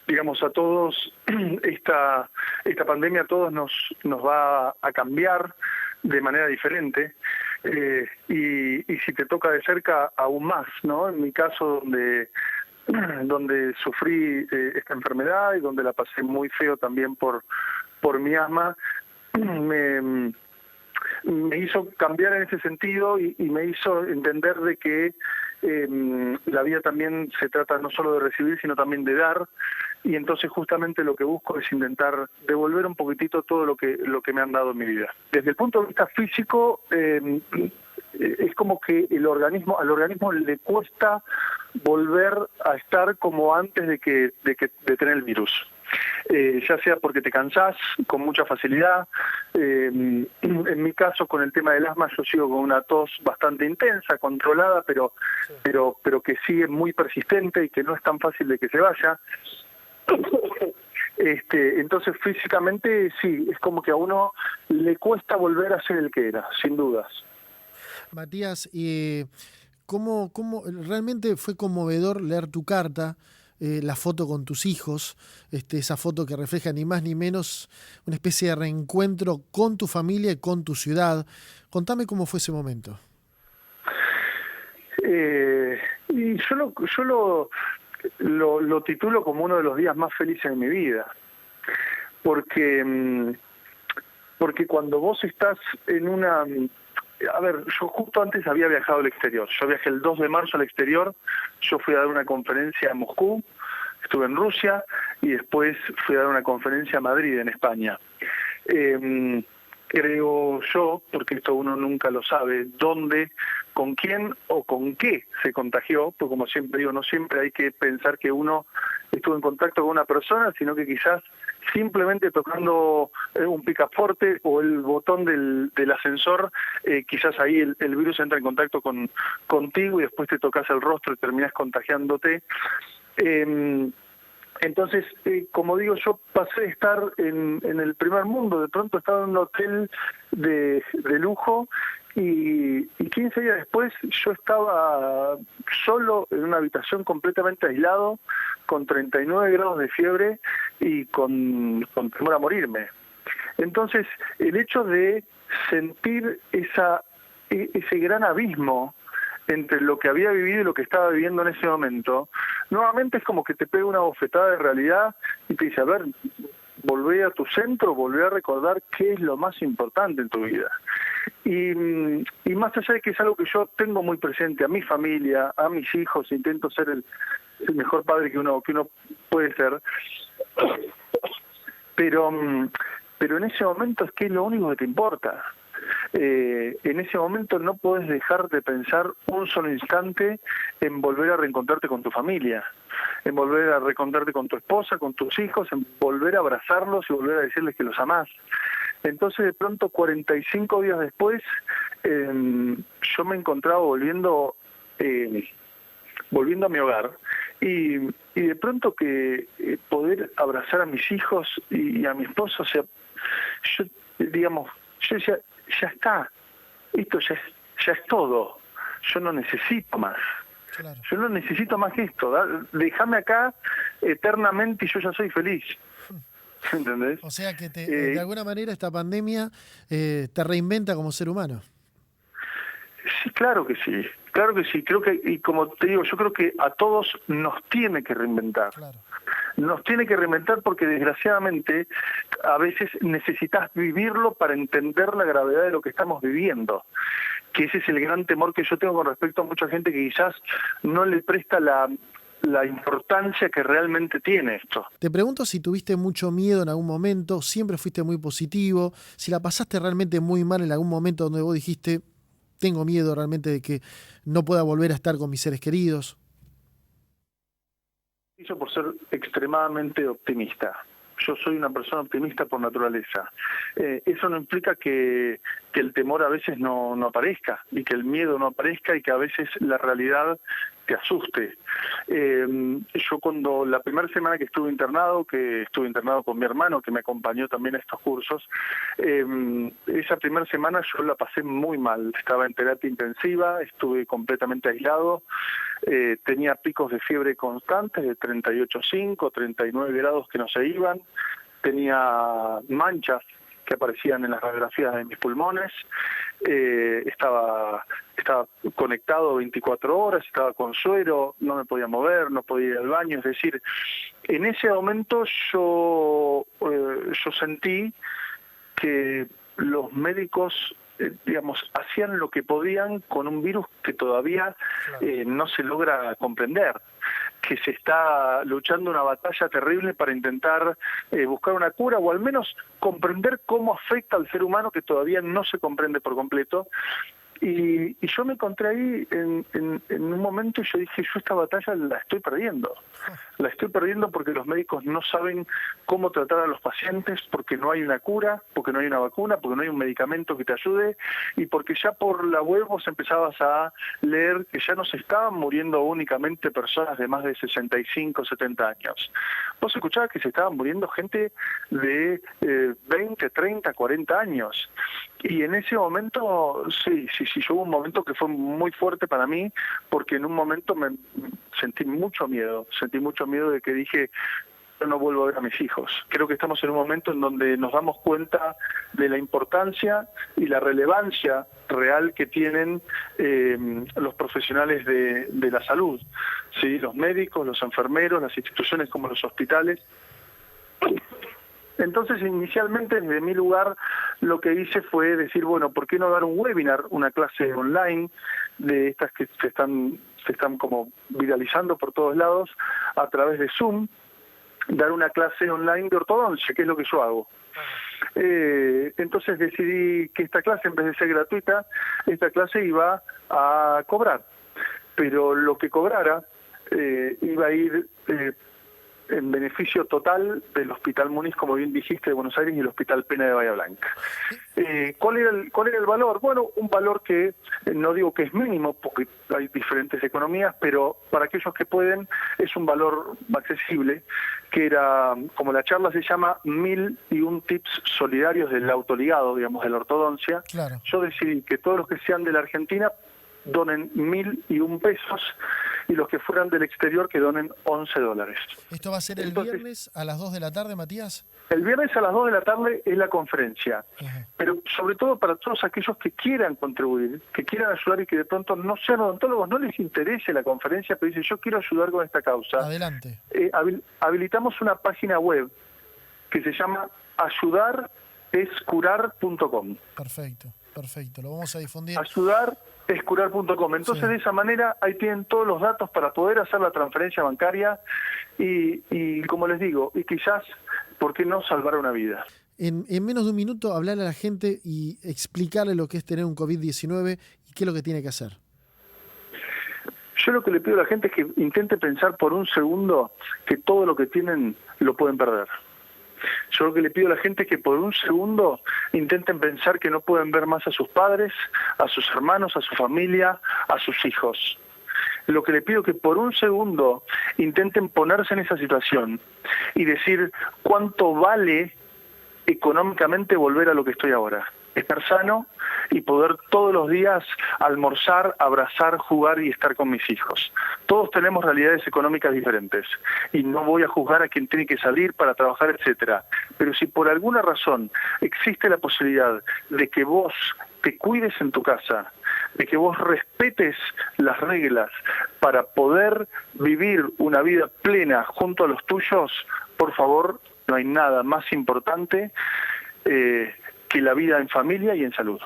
digamos, a todos, esta pandemia a todos nos va a cambiar de manera diferente, y si te toca de cerca, aún más, ¿no? En mi caso, donde sufrí esta enfermedad y donde la pasé muy feo también por mi asma, me hizo cambiar en ese sentido y me hizo entender de que la vida también se trata no solo de recibir, sino también de dar, y entonces justamente lo que busco es intentar devolver un poquitito todo lo que me han dado en mi vida. Desde el punto de vista físico, es como que al organismo le cuesta volver a estar como antes de tener el virus. Ya sea porque te cansás con mucha facilidad, en mi caso con el tema del asma yo sigo con una tos bastante intensa, controlada, pero que sigue muy persistente y que no es tan fácil de que se vaya. Entonces físicamente sí, es como que a uno le cuesta volver a ser el que era, sin dudas. Matías, ¿cómo realmente fue conmovedor leer tu carta, la foto con tus hijos, esa foto que refleja ni más ni menos una especie de reencuentro con tu familia y con tu ciudad? Contame cómo fue ese momento. Y yo lo titulo como uno de los días más felices de mi vida, porque cuando vos estás en una... A ver, yo justo antes había viajado al exterior. Yo viajé el 2 de marzo al exterior, yo fui a dar una conferencia en Moscú, estuve en Rusia y después fui a dar una conferencia a Madrid, en España. Creo yo, porque esto uno nunca lo sabe, dónde, con quién o con qué se contagió, porque como siempre digo, no siempre hay que pensar que uno estuvo en contacto con una persona, sino que quizás simplemente tocando un picaforte o el botón del ascensor, quizás ahí el virus entra en contacto contigo y después te tocas el rostro y terminás contagiándote. Entonces, como digo, yo pasé de estar en el primer mundo, de pronto estaba en un hotel de lujo y 15 días después yo estaba solo en una habitación completamente aislado, con 39 grados de fiebre y con temor a morirme. Entonces, el hecho de sentir ese gran abismo entre lo que había vivido y lo que estaba viviendo en ese momento, nuevamente es como que te pega una bofetada de realidad y te dice, a ver, volvé a tu centro, volvé a recordar qué es lo más importante en tu vida. Y más allá de que es algo que yo tengo muy presente a mi familia, a mis hijos, intento ser el mejor padre que uno puede ser, pero en ese momento es que es lo único que te importa. En ese momento no puedes dejar de pensar un solo instante en volver a reencontrarte con tu familia, en volver a reencontrarte con tu esposa, con tus hijos, en volver a abrazarlos y volver a decirles que los amás. Entonces de pronto 45 días después yo me encontraba volviendo a mi hogar y de pronto que poder abrazar a mis hijos y a mi esposo, o sea, yo decía, ya está, esto ya es todo, yo no necesito más. Claro. Yo no necesito más que esto, déjame acá eternamente y yo ya soy feliz. ¿Entendés? O sea que de alguna manera esta pandemia te reinventa como ser humano. Sí, claro que sí, claro que sí. Creo que, y como te digo, yo creo que a todos nos tiene que reinventar. Claro. Nos tiene que reinventar porque desgraciadamente a veces necesitas vivirlo para entender la gravedad de lo que estamos viviendo. Que ese es el gran temor que yo tengo con respecto a mucha gente que quizás no le presta la importancia que realmente tiene esto. Te pregunto si tuviste mucho miedo en algún momento, siempre fuiste muy positivo, si la pasaste realmente muy mal en algún momento donde vos dijiste, tengo miedo realmente de que no pueda volver a estar con mis seres queridos. Hizo por ser extremadamente optimista. Yo soy una persona optimista por naturaleza. Eso no implica que el temor a veces no aparezca y que el miedo no aparezca y que a veces la realidad te asuste. Yo cuando la primera semana que estuve internado con mi hermano, que me acompañó también a estos cursos, esa primera semana yo la pasé muy mal. Estaba en terapia intensiva, estuve completamente aislado, tenía picos de fiebre constantes de 38,5, 39 grados que no se iban, tenía manchas que aparecían en las radiografías de mis pulmones, estaba conectado 24 horas, estaba con suero, no me podía mover, no podía ir al baño. Es decir, en ese momento yo sentí que los médicos, digamos, hacían lo que podían con un virus que todavía no se logra comprender, que se está luchando una batalla terrible para intentar buscar una cura o al menos comprender cómo afecta al ser humano, que todavía no se comprende por completo. Y yo me encontré ahí en un momento y yo dije, yo esta batalla la estoy perdiendo. La estoy perdiendo porque los médicos no saben cómo tratar a los pacientes, porque no hay una cura, porque no hay una vacuna, porque no hay un medicamento que te ayude, y porque ya por la web vos empezabas a leer que ya no se estaban muriendo únicamente personas de más de 65, 70 años. Vos escuchabas que se estaban muriendo gente de 20, 30, 40 años. Y en ese momento, sí, hubo un momento que fue muy fuerte para mí, porque en un momento me sentí mucho miedo de que dije, yo no vuelvo a ver a mis hijos. Creo que estamos en un momento en donde nos damos cuenta de la importancia y la relevancia real que tienen los profesionales de la salud, ¿sí? Los médicos, los enfermeros, las instituciones como los hospitales. Entonces, inicialmente, desde mi lugar, lo que hice fue decir, bueno, ¿por qué no dar un webinar, una clase online de estas que se están como viralizando por todos lados a través de Zoom, dar una clase online de ortodoncia, que es lo que yo hago? Entonces decidí que esta clase, en vez de ser gratuita, esta clase iba a cobrar, pero lo que cobrara iba a ir en beneficio total del Hospital Muniz, como bien dijiste, de Buenos Aires, y el Hospital Pena de Bahía Blanca. ¿Cuál era el valor? Bueno, un valor que no digo que es mínimo, porque hay diferentes economías, pero para aquellos que pueden es un valor accesible, que era, como la charla se llama, 1001 tips solidarios del autoligado, digamos, de la ortodoncia. Claro. Yo decidí que todos los que sean de la Argentina donen 1.001 pesos, y los que fueran del exterior que donen $11. ¿Esto va a ser el viernes a las 2 de la tarde, Matías? El viernes a las 2 de la tarde es la conferencia. Ajá. Pero sobre todo para todos aquellos que quieran contribuir, que quieran ayudar y que de pronto no sean odontólogos, no les interese la conferencia, pero dicen, yo quiero ayudar con esta causa. Adelante. Habilitamos una página web que se llama ayudarescurar.com. Perfecto, lo vamos a difundir. Ayudarescurar.com. Entonces, sí, de esa manera ahí tienen todos los datos para poder hacer la transferencia bancaria y como les digo, y quizás, ¿por qué no salvar una vida? En menos de un minuto, hablarle a la gente y explicarle lo que es tener un COVID-19 y qué es lo que tiene que hacer. Yo lo que le pido a la gente es que intente pensar por un segundo que todo lo que tienen lo pueden perder. Yo lo que le pido a la gente es que por un segundo intenten pensar que no pueden ver más a sus padres, a sus hermanos, a su familia, a sus hijos. Lo que le pido es que por un segundo intenten ponerse en esa situación y decir cuánto vale económicamente volver a lo que estoy ahora. Estar sano y poder todos los días almorzar, abrazar, jugar y estar con mis hijos. Todos tenemos realidades económicas diferentes y no voy a juzgar a quien tiene que salir para trabajar, etcétera. Pero si por alguna razón existe la posibilidad de que vos te cuides en tu casa, de que vos respetes las reglas para poder vivir una vida plena junto a los tuyos, por favor, no hay nada más importante que la vida en familia y en salud.